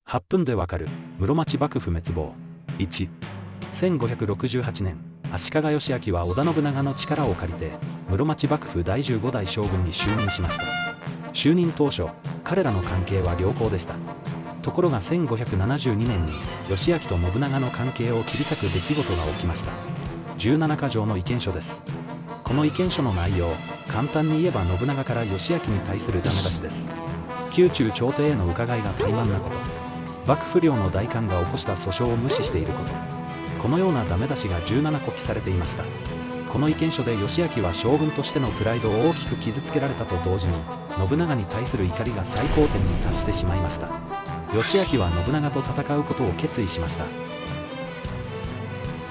8分でわかる室町幕府滅亡。1、1568年、足利義昭は織田信長の力を借りて室町幕府第15代将軍に就任しました。就任当初、彼らの関係は良好でした。ところが1572年に義昭と信長の関係を切り裂く出来事が起きました。17か条の意見書です。この意見書の内容、簡単に言えば信長から義昭に対するダメ出しです。宮中朝廷への伺いが怠慢なこと、幕府領の代官が起こした訴訟を無視していること、このようなダメ出しが17個記されていました。この意見書で義昭は将軍としてのプライドを大きく傷つけられたと同時に、信長に対する怒りが最高点に達してしまいました。義昭は信長と戦うことを決意しました。